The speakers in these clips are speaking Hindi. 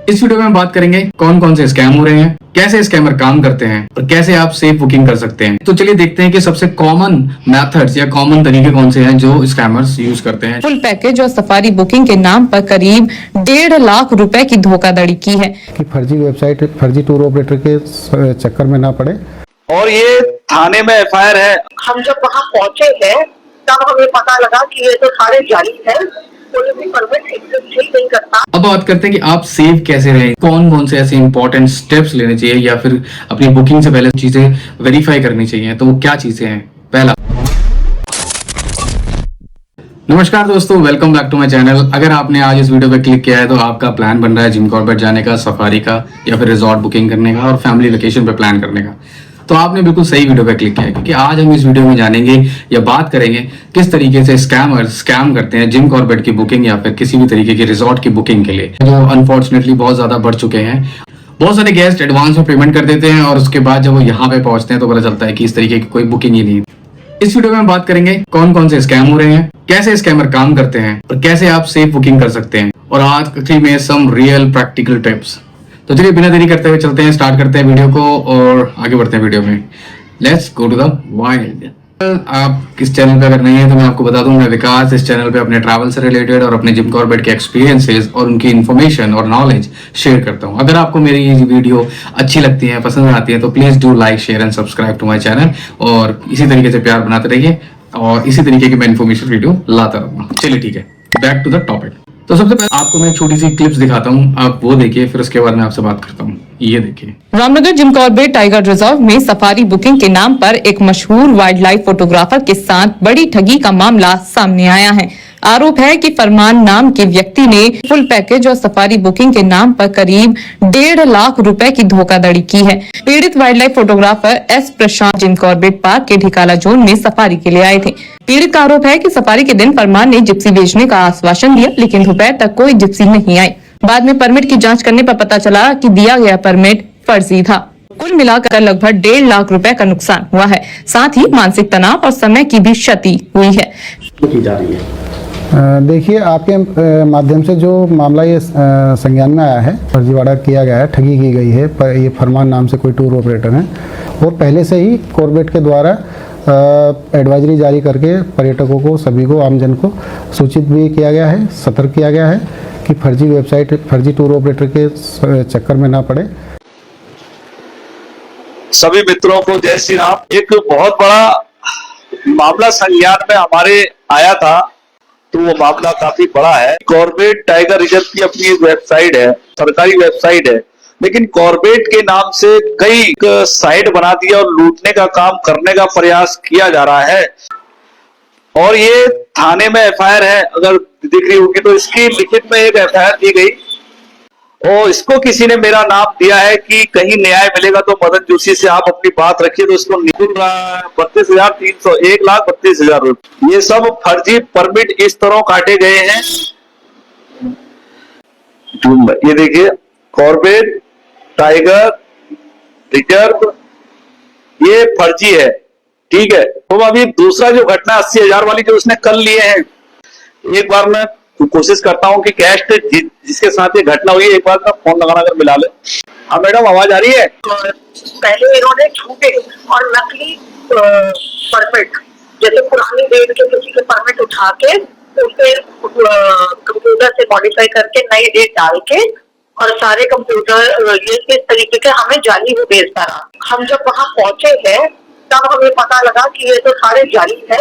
इस वीडियो में हम बात करेंगे कौन कौन से स्कैम हो रहे हैं, कैसे स्कैमर काम करते हैं और कैसे आप सेफ बुकिंग कर सकते हैं। तो चलिए देखते हैं कि सबसे कॉमन मेथड्स या कॉमन तरीके कौन से हैं जो स्कैमर्स यूज करते हैं। फुल पैकेज और सफारी बुकिंग के नाम पर करीब 1.5 लाख रुपए की धोखाधड़ी की है कि फर्जी वेबसाइट, फर्जी टूर ऑपरेटर के चक्कर में ना पड़े। और ये थाने में एफआईआर है। हम जब वहाँ पहुंचे हैं तब हमें पता लगा कि ये तो सारे जाली है, कोई भी परमिट एग्जिस्ट ही नहीं करता। अब बात करते हैं कि आप सेव कैसे रहें, कौन कौन से ऐसे इंपॉर्टेंट स्टेप्स लेने चाहिए या फिर अपनी बुकिंग से पहले चीजें वेरीफाई करनी चाहिए। तो वो क्या चीजें हैं? पहला, नमस्कार दोस्तों, welcome back to my channel. अगर आपने आज इस वीडियो पे क्लिक किया है तो आपका प्लान बन रहा है जिम कॉर्बेट जाने का, सफारी का या फिर रिजॉर्ट बुकिंग करने का और फैमिली वेकेशन पे प्लान करने का, तो आपने बिल्कुल सही वीडियो पे क्लिक किया है, क्योंकि आज हम इस वीडियो में जानेंगे या बात करेंगे किस तरीके से स्कैमर्स स्कैम करते हैं जिम कॉर्बेट की बुकिंग या फिर किसी भी तरीके की रिजॉर्ट की बुकिंग के लिए, जो अनफॉर्चुनेटली बहुत ज्यादा बढ़ चुके हैं। बहुत सारे गेस्ट एडवांस में पेमेंट कर देते हैं और उसके बाद जब वो यहाँ पे पहुंचते हैं तो पता चलता है कि इस तरीके की कोई बुकिंग ही नहीं। इस वीडियो में हम बात करेंगे कौन कौन से स्कैम हो रहे हैं, कैसे स्कैमर काम करते हैं और कैसे आप सेफ बुकिंग कर सकते हैं, और आज में सम रियल प्रैक्टिकल टिप्स। तो चलिए बिना देरी करते हुए चलते हैं, स्टार्ट करते हैं वीडियो को और आगे बढ़ते हैं वीडियो में। Let's go to the wild. आप किस चैनल पे अगर नहीं है तो मैं आपको बता दूं, मैं विकास इस चैनल पे अपने ट्रैवल से रिलेटेड और अपने जिम कॉर्बेट के एक्सपीरियंसेस और उनकी इन्फॉर्मेशन और नॉलेज शेयर करता हूं। अगर आपको मेरी ये वीडियो अच्छी लगती है, पसंद आती है, तो please do like, share and subscribe to my channel और इसी तरीके से प्यार बनाते रहिए और इसी तरीके की मैं इन्फॉर्मेशन वीडियो लाता रहूंगा। चलिए ठीक है, बैक टू द टॉपिक। तो सबसे पहले आपको मैं छोटी सी क्लिप्स दिखाता हूँ, आप वो देखिए, फिर उसके बाद मैं आपसे बात करता हूँ। ये देखिए, Ramnagar Jim Corbett tiger reserve में सफारी बुकिंग के नाम पर एक मशहूर वाइल्ड लाइफ फोटोग्राफर के साथ बड़ी ठगी का मामला सामने आया है। आरोप है कि फरमान नाम के व्यक्ति ने फुल पैकेज और सफारी बुकिंग के नाम पर करीब 1.5 लाख रुपए की धोखाधड़ी की है। पीड़ित वाइल्ड लाइफ फोटोग्राफर एस प्रशांत जिम कॉर्बेट पार्क के ढिकाला जोन में सफारी के लिए आए थे। पीड़ित का आरोप है कि सफारी के दिन फरमान ने जिप्सी भेजने का आश्वासन दिया, लेकिन दोपहर तक कोई जिप्सी नहीं आई। बाद में परमिट की जांच करने पर पता चला कि दिया गया परमिट फर्जी था। कुल मिलाकर लगभग 1.5 लाख रुपए का नुकसान हुआ है। साथ ही मानसिक तनाव और समय की भी क्षति हुई है। देखिए, आपके माध्यम से जो मामला ये संज्ञान में आया है, फर्जीवाड़ा किया गया है, ठगी की गई है। ये फरमान नाम से कोई टूर ऑपरेटर है और पहले से ही कॉर्बेट के द्वारा एडवाइजरी जारी करके पर्यटकों को, सभी को, आमजन को सूचित भी किया गया है, सतर्क किया गया है कि फर्जी वेबसाइट, फर्जी टूर ऑपरेटर के चक्कर में ना पड़े। सभी मित्रों को जय श्री राम। एक बहुत बड़ा मामला संज्ञान में हमारे आया था, तो वो मामला काफी बड़ा है। कॉर्बेट टाइगर रिजर्व की अपनी एक वेबसाइट है, सरकारी वेबसाइट है, लेकिन कॉर्बेट के नाम से कई साइट बना दिया और लूटने का काम करने का प्रयास किया जा रहा है। और ये थाने में एफआईआर है, अगर दिख रही होगी तो इसकी लिखित में एक एफआईआर दी गई और इसको किसी ने मेरा नाम दिया है कि कहीं न्याय मिलेगा तो मदन जोशी से आप अपनी बात रखिए। तो इसको निकल रहा है 32,300, 1,32,000 रुपये। ये सब फर्जी परमिट इस तरह काटे गए हैं। ये देखिए, कॉर्बेट टाइगर रिजर्व ये फर्जी है, ठीक है। तो अभी दूसरा जो घटना 80,000 वाली जो उसने कल लिए हैं, एक बार मैं कोशिश करता हूं कि कैश जिसके साथ ये घटना हुई है, एक बार मैं फोन लगाना कर मिला ले। हाँ मैडम, आवाज आ रही है? पहले इन्होंने झूठे और नकली परमिट, जैसे पुरानी डेट के किसी के परमिट उठा के उसे कंप्यूटर से मॉडिफाई करके नई डेट डाल के और सारे कंप्यूटर ये इस तरीके के हमें जाली में भेजता रहा। हम जब वहाँ पहुंचे हैं तब हमें पता लगा कि ये तो सारे जाली है,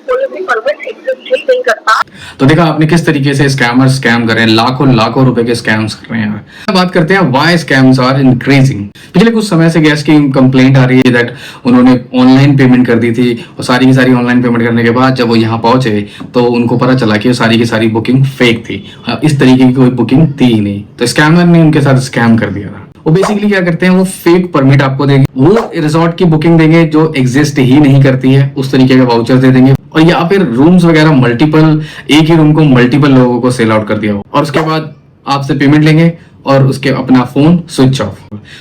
कोई भी परमिट एग्जिस्ट ही नहीं करता। तो देखा आपने किस तरीके से स्कैमर स्कैम कर रहे हैं, लाखों रुपए के स्कैम्स कर रहे हैं। बात करते हैं व्हाई स्कैम्स आर इंक्रीजिंग। पिछले कुछ समय से गैस की कंप्लेंट आ रही है दैट उन्होंने ऑनलाइन पेमेंट कर दी थी और सारी की सारी ऑनलाइन पेमेंट करने के बाद जब वो यहाँ पहुंचे तो उनको पता चला कि सारी की सारी बुकिंग फेक थी। इस तरीके की कोई बुकिंग थी ही नहीं, तो स्कैमर ने उनके साथ स्कैम कर दिया था। वो बेसिकली क्या करते हैं, वो फेक परमिट आपको देंगे, वो रिजॉर्ट की बुकिंग देंगे जो एग्जिस्ट ही नहीं करती है, उस तरीके का वाउचर दे देंगे, और या फिर रूम्स वगैरह मल्टीपल, एक ही रूम को मल्टीपल लोगों को सेल आउट कर दिया हो और उसके बाद आपसे पेमेंट लेंगे और उसके अपना फोन स्विच ऑफ।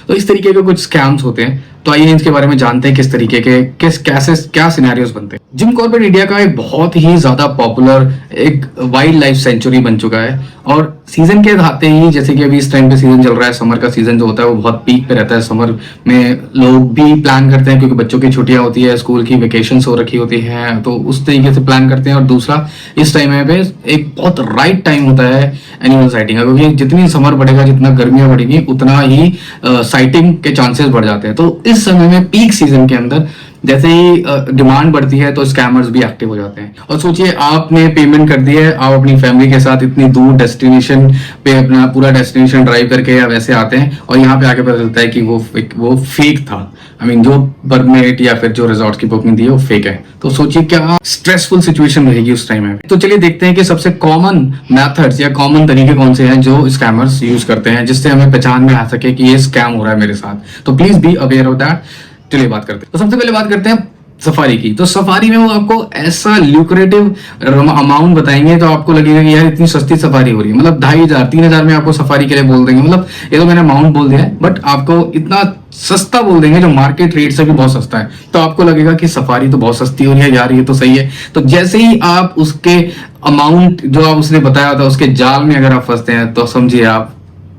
तो इस तरीके के कुछ स्कैम्स होते हैं। तो आइए इसके बारे में जानते हैं किस तरीके के कैसे क्या सिनेरियोस बनते हैं। जिम कॉर्बेट इंडिया का एक बहुत ही ज्यादा पॉपुलर एक वाइल्ड लाइफ सेंचुरी बन चुका है और सीजन के आते ही, जैसे कि अभी इस टाइम पे सीजन चल रहा है, समर का सीजन जो होता है वो बहुत पीक पे रहता है। समर में लोग भी प्लान करते हैं क्योंकि बच्चों की छुट्टियां होती है, स्कूल की वेकेशंस हो रखी होती है, तो उस तरीके से प्लान करते हैं। और दूसरा इस टाइम पे एक बहुत राइट टाइम होता है एनिमल साइटिंग का, क्योंकि जितनी समर बढ़ेगा, जितना गर्मियां बढ़ेगी, उतना ही साइटिंग के चांसेस बढ़ जाते हैं। तो इस समय में पीक सीजन के अंदर जैसे ही डिमांड बढ़ती है तो स्कैमर्स भी एक्टिव हो जाते हैं। और सोचिए आपने पेमेंट कर दी है, आप अपनी फैमिली के साथ इतनी दूर डेस्टिनेशन पे अपना पूरा डेस्टिनेशन ड्राइव करके या वैसे आते हैं और यहाँ पे आके पता चलता है कि वो फेक था। आई मीन जो परमिट या फिर जो रिजॉर्ट की बुकिंग दी है वो फेक है। तो सोचिए क्या स्ट्रेसफुल सिचुएशन रहेगी उस टाइम में। तो चलिए देखते हैं कि सबसे कॉमन मेथड्स या कॉमन तरीके कौन से हैं जो स्कैमर्स यूज करते हैं, जिससे हमें पहचान में आ सके कि ये स्कैम हो रहा है मेरे साथ। तो please be aware of that. चलिए बात करते हैं। तो सबसे पहले बात करते हैं सफारी की। तो सफारी में वो आपको ऐसा ल्यूक्रेटिव अमाउंट बताएंगे तो आपको लगेगा कि यार इतनी सस्ती सफारी हो रही है, मतलब 2500 3000 में आपको सफारी के लिए बोल देंगे। मतलब ये तो मैंने अमाउंट बोल दिया है, बट आपको इतना सस्ता बोल देंगे जो मार्केट रेट से भी बहुत सस्ता है। तो आपको लगेगा कि सफारी तो बहुत सस्ती हो रही है यार, ये तो सही है। तो जैसे ही आप उसके अमाउंट जो आप उसने बताया था उसके जाल में अगर आप फंसते हैं तो समझिए आप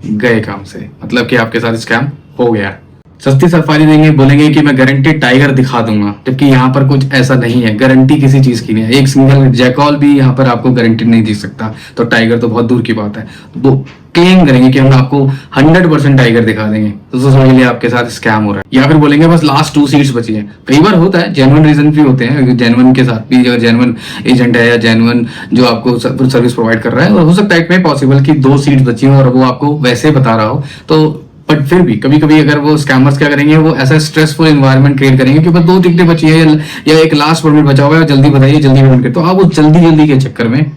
गए काम से, मतलब कि आपके साथ स्कैम हो गया। सस्ती सफारी देंगे, बोलेंगे कि मैं गारंटेड टाइगर दिखा दूंगा, जबकि यहाँ पर कुछ ऐसा नहीं है, गारंटी किसी चीज की नहीं है। एक सिंगल जैकॉल भी यहाँ पर आपको गारंटेड नहीं दे सकता, तो टाइगर तो बहुत दूर की बात है। वो क्लेम करेंगे कि हम आपको 100% टाइगर दिखा देंगे, तो समझ लिया आपके साथ स्कैम हो रहा है। या फिर बोलेंगे बस लास्ट 2 सीट्स बची है। कई बार होता है, जेन्युइन रीजन भी होते हैं, जेन्युइन के साथ भी, अगर जेन्युइन एजेंट है या जेन्युइन जो आपको सर्विस प्रोवाइड कर रहा है, और हो सकता है पॉसिबल कि 2 सीट्स बची हो और वो आपको वैसे बता रहा हो। तो बट फिर भी कभी कभी अगर वो स्कैमर्स क्या करेंगे, वो ऐसा स्ट्रेसफुल एनवायरनमेंट क्रिएट करेंगे कि बस 2 टिकटें बची है या एक लास्ट परमिट बचा हुआ है, जल्दी बताइए, जल्दी पेमेंट कर। तो आप वो जल्दी के चक्कर में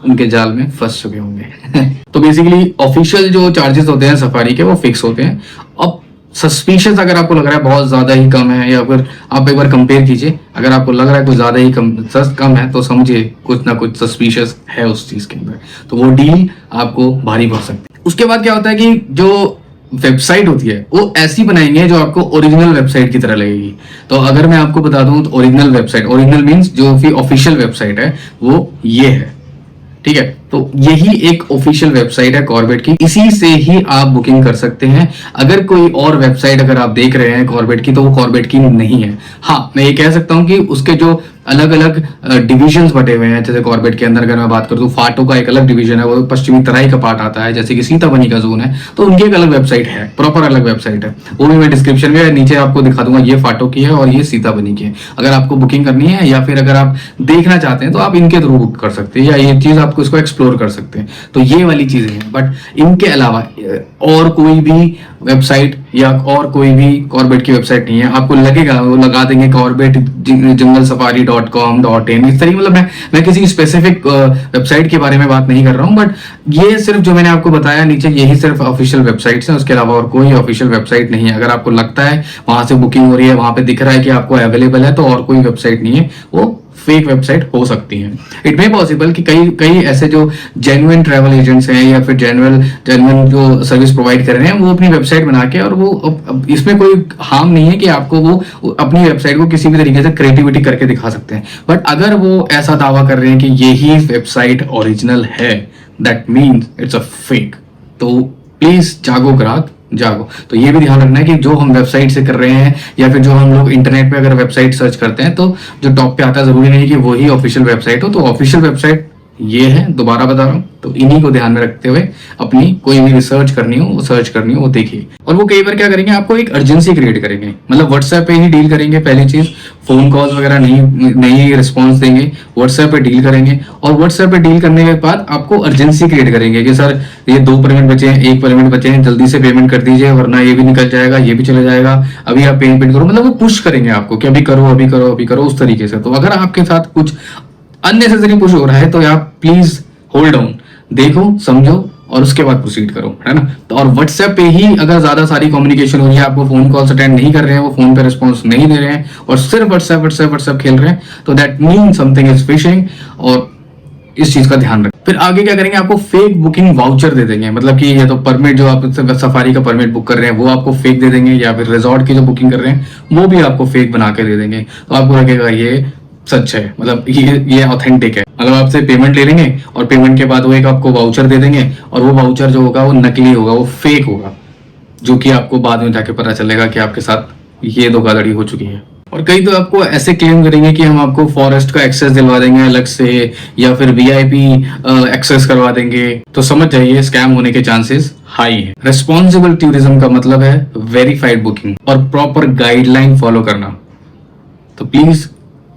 उनके जाल में फंस चुके होंगे। तो बेसिकली ऑफिशियल जो चार्जेस होते हैं सफारी के वो फिक्स होते हैं। अब सस्पिशियस अगर आपको लग रहा है बहुत ज्यादा ही कम है, या फिर आप एक बार कंपेयर कीजिए, अगर आपको लग रहा है कुछ ज्यादा ही कम है तो समझिए कुछ ना कुछ सस्पिशियस है उस चीज के अंदर, तो वो डील आपको भारी पड़ सकती है। उसके बाद क्या होता है कि जो वेबसाइट होती है वो ऐसी बनाएंगे जो आपको ओरिजिनल वेबसाइट की तरह लगेगी। तो अगर मैं आपको बता दूं तो ओरिजिनल वेबसाइट, ओरिजिनल मींस जो भी ऑफिशियल वेबसाइट है वो ये है, ठीक है। तो यही एक ऑफिशियल वेबसाइट है कॉर्बेट की, इसी से ही आप बुकिंग कर सकते हैं। अगर कोई और वेबसाइट अगर आप देख रहे हैं कॉर्बेट की, तो वो कॉर्बेट की नहीं है। हाँ, मैं ये कह सकता हूं कि उसके जो अलग अलग डिविजन्स बटे हुए हैं, जैसे कॉर्बेट के अंदर अगर मैं बात करूं तो फाटो का एक अलग डिवीजन है, वो पश्चिमी तराई का पार्ट आता है, जैसे कि सीताबनी का जोन है, तो उनकी एक अलग वेबसाइट है, प्रॉपर अलग वेबसाइट है। वो भी मैं डिस्क्रिप्शन में नीचे आपको दिखा दूंगा, ये फाटो की है और ये सीताबनी की है। अगर आपको बुकिंग करनी है या फिर अगर आप देखना चाहते हैं तो आप इनके थ्रू बुक कर सकते हैं, या ये चीज आपको इसको एक्सप्लोर कर सकते हैं। तो ये वाली चीजें हैं, बट इनके अलावा और कोई भी वेबसाइट या और कोई भी कॉर्बेट की वेबसाइट नहीं है। आपको लगेगा वो लगा देंगे कॉर्बेट junglesafari.com.in, इस तरीके, मतलब मैं किसी स्पेसिफिक वेबसाइट के बारे में बात नहीं कर रहा हूँ, बट ये सिर्फ जो मैंने आपको बताया नीचे, यही सिर्फ ऑफिशियल वेबसाइट्स हैं, उसके अलावा और कोई ऑफिशियल वेबसाइट नहीं है। अगर आपको लगता है वहां से बुकिंग हो रही है, वहां पे दिख रहा है कि आपको अवेलेबल है, तो और कोई वेबसाइट नहीं है, वो फेक वेबसाइट हो सकती है। इट मे पॉसिबल कि कई ऐसे जो जेन्युइन ट्रैवल एजेंट्स हैं या फिर जेन्युइन जो सर्विस प्रोवाइड कर रहे हैं, वो अपनी वेबसाइट बना के, और वो इसमें कोई हार्म नहीं है कि आपको वो अपनी वेबसाइट को किसी भी तरीके से क्रिएटिविटी करके दिखा सकते हैं। बट अगर वो ऐसा दावा कर रहे हैं कि यही वेबसाइट ओरिजिनल है, that means it's a fake. तो प्लीज जागो ग्राहक, जागो। तो ये भी ध्यान रखना है कि जो हम वेबसाइट से कर रहे हैं या फिर जो हम लोग इंटरनेट पे अगर वेबसाइट सर्च करते हैं, तो जो टॉप पे आता है जरूरी नहीं कि वही ऑफिशियल वेबसाइट हो। तो ऑफिशियल वेबसाइट ये है, दोबारा बता रहा हूँ। तो इन्हीं को ध्यान में रखते हुए अपनी कोई भी रिसर्च करनी हो, वो देखिए। और वो कई बार क्या करेंगे, आपको एक अर्जेंसी क्रिएट करेंगे, मतलब व्हाट्सएप पे ही डील करेंगे। पहली चीज, फोन कॉल्स वगैरह नहीं रिस्पॉन्स देंगे, व्हाट्सएप पे डील करेंगे। और व्हाट्सएप पे डील करने के बाद आपको अर्जेंसी क्रिएट करेंगे कि सर ये 2 पेमेंट बचे हैं, 1 पेमेंट बचे हैं, जल्दी से पेमेंट कर दीजिए वरना ये भी निकल जाएगा, ये भी चला जाएगा, अभी आप पेमेंट करो। मतलब वो पुश करेंगे आपको कि अभी करो उस तरीके से। तो अगर आपके साथ कुछ अननेसेसरी पुश हो रहा है तो आप प्लीज होल्ड ऑन, देखो, समझो और उसके बाद प्रोसीड करो, है ना। तो और व्हाट्सएप पे ही अगर ज्यादा सारी कम्युनिकेशन हो रही है, आपको फोन कॉल्स अटेंड नहीं कर रहे हैं, वो फोन पे रिस्पॉन्स नहीं दे रहे हैं और सिर्फ व्हाट्सएप खेल रहे हैं, तो that mean something is fishing. और इस चीज का ध्यान रखें। फिर आगे क्या करेंगे, आपको फेक बुकिंग वाउचर दे देंगे, मतलब कि ये तो परमिट जो आप सफारी का परमिट बुक कर रहे हैं वो आपको फेक दे देंगे, या फिर रिजॉर्ट की जो बुकिंग कर रहे हैं वो भी आपको फेक बना के दे देंगे। तो आपको लगेगा ये सच है, मतलब ये ऑथेंटिक है। मतलब आपसे पेमेंट ले लेंगे और पेमेंट के बाद वो एक आपको वाउचर दे देंगे, और वो वाउचर जो होगा वो नकली होगा, वो फेक होगा, जो कि आपको बाद में जाके पता चलेगा कि आपके साथ ये धोखाधड़ी हो चुकी है। और कई तो आपको ऐसे क्लेम करेंगे कि हम आपको फॉरेस्ट का एक्सेस दिलवा देंगे अलग से, या फिर वीआईपी एक्सेस करवा देंगे। तो समझ जाइए स्कैम होने के चांसेस हाई है। रिस्पॉन्सिबल टूरिज्म का मतलब है वेरीफाइड बुकिंग और प्रॉपर गाइडलाइन फॉलो करना। तो please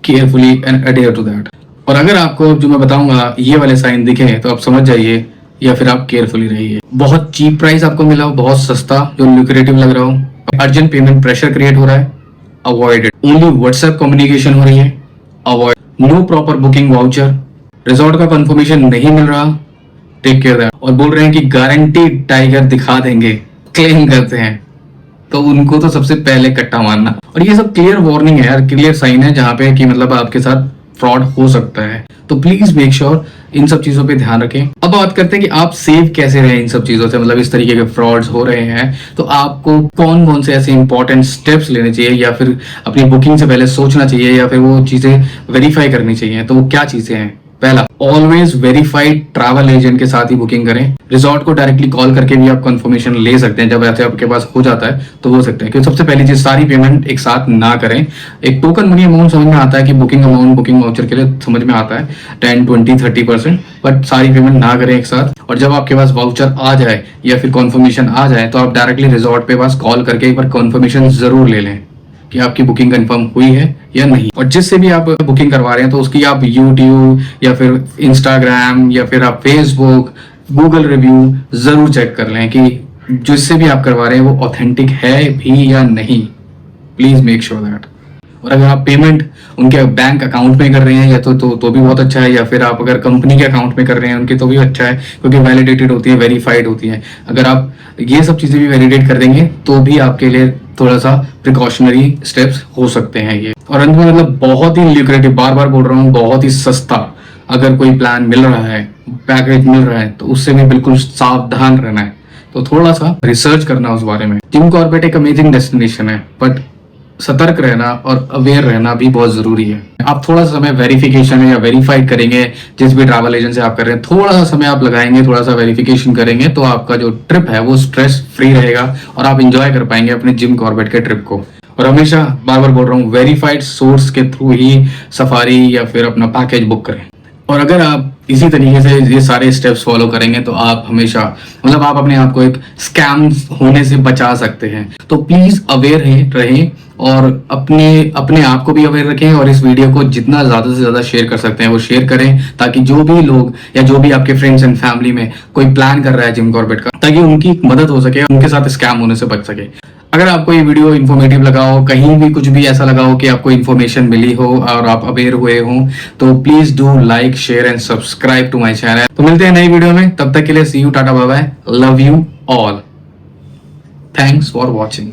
carefully and adhere to that. और अगर आपको जो मैं बताऊंगा ये वाले साइन दिखे तो आप समझ जाइए, या फिर आप केयरफुली रहिए। बहुत चीप प्राइस आपको मिला हो, बहुत सस्ता जो ल्यूक्रेटिव लग रहा हो, अर्जेंट पेमेंट प्रेशर क्रिएट हो रहा है, avoid it. Only WhatsApp communication हो रही है, avoid. No proper booking voucher, resort का कंफर्मेशन नहीं मिल रहा, टेक केयर दैट। और बोल रहे हैं कि गारंटीड टाइगर दिखा देंगे, क्लेम करते हैं, तो उनको तो सबसे पहले कट्टा मारना। और ये सब क्लियर वार्निंग है यार, क्लियर साइन है जहां पे कि मतलब आपके साथ फ्रॉड हो सकता है। तो प्लीज मेक श्योर इन सब चीजों पे ध्यान रखें। अब बात करते हैं कि आप सेव कैसे रहें इन सब चीजों से, मतलब इस तरीके के फ्रॉड्स हो रहे हैं तो आपको कौन कौन से ऐसे इंपॉर्टेंट स्टेप्स लेने चाहिए, या फिर अपनी बुकिंग से पहले सोचना चाहिए, या फिर वो चीजें वेरीफाई करनी चाहिए। तो वो क्या चीजें हैं? पहला, ऑलवेज वेरीफाइड ट्रैवल एजेंट के साथ ही बुकिंग करें। रिजॉर्ट को डायरेक्टली कॉल करके भी आप कंफर्मेशन ले सकते हैं, जब ऐसे आपके पास हो जाता है तो हो सकते हैं। क्योंकि सबसे पहली चीज, सारी पेमेंट एक साथ ना करें। एक टोकन मनी अमाउंट समझ में आता है कि बुकिंग अमाउंट बुकिंग वाउचर के लिए समझ में आता है 10, 20, 30%, बट सारी पेमेंट ना करें एक साथ। और जब आपके पास वाउचर आ जाए या फिर कंफर्मेशन आ जाए तो आप डायरेक्टली रिजॉर्ट पे पास कॉल करके एक बार कंफर्मेशन जरूर ले लें कि आपकी बुकिंग कंफर्म हुई है या नहीं। और जिससे भी आप बुकिंग करवा रहे हैं तो उसकी आप यूट्यूब या फिर इंस्टाग्राम या फिर आप फेसबुक, गूगल रिव्यू जरूर चेक कर लें कि जिससे भी आप करवा रहे हैं वो ऑथेंटिक है भी या नहीं। Please make sure that. और अगर आप पेमेंट उनके बैंक अकाउंट में कर रहे हैं या तो भी बहुत अच्छा है, या फिर आप अगर कंपनी के अकाउंट में कर रहे हैं उनके तो भी अच्छा है, क्योंकि वैलिडेटेड होती है, वेरीफाइड होती है। अगर आप ये सब चीजें भी वैलिडेट कर देंगे तो भी आपके लिए थोड़ा सा प्रिकॉशनरी स्टेप्स हो सकते हैं ये। और अंत में मतलब बहुत ही ल्यूक्रेटिव, बार बार बोल रहा हूँ, बहुत ही सस्ता अगर कोई प्लान मिल रहा है, पैकेज मिल रहा है, तो उससे भी बिल्कुल सावधान रहना है। तो थोड़ा सा रिसर्च करना उस बारे में। जिम कॉर्बेट एक अमेजिंग डेस्टिनेशन है, बट सतर्क रहना और अवेयर रहना भी बहुत जरूरी है। आप थोड़ा सा समय वेरिफिकेशन या वेरीफाइड करेंगे, जिस भी ट्रैवल एजेंट से आप कर रहे हैं थोड़ा सा समय आप लगाएंगे, थोड़ा सा वेरिफिकेशन करेंगे, तो आपका जो ट्रिप है वो स्ट्रेस फ्री रहेगा और आप इंजॉय कर पाएंगे अपने जिम कॉर्बेट के ट्रिप को। और हमेशा बार बार बोल रहा हूँ, वेरीफाइड सोर्स के थ्रू ही सफारी या फिर अपना पैकेज बुक करें। और अगर आप इसी तरीके से ये सारे स्टेप्स फॉलो करेंगे तो आप हमेशा मतलब आप अपने आप को एक स्कैम होने से बचा सकते हैं। तो प्लीज अवेयर रहें और अपने आप को भी अवेयर रखें, और इस वीडियो को जितना ज्यादा से ज्यादा शेयर कर सकते हैं वो शेयर करें, ताकि जो भी लोग या जो भी आपके फ्रेंड्स एंड फैमिली में कोई प्लान कर रहा है जिम कॉर्बेट का, ताकि उनकी मदद हो सके, उनके साथ स्कैम होने से बच सके। अगर आपको ये वीडियो इन्फॉर्मेटिव लगा हो, कहीं भी कुछ भी ऐसा लगा हो कि आपको इन्फॉर्मेशन मिली हो और आप अवेयर हुए हो, तो please do like, share and subscribe to my channel. तो मिलते हैं नई वीडियो में, तब तक के लिए see you, tata, bye bye, love you all, thanks for watching.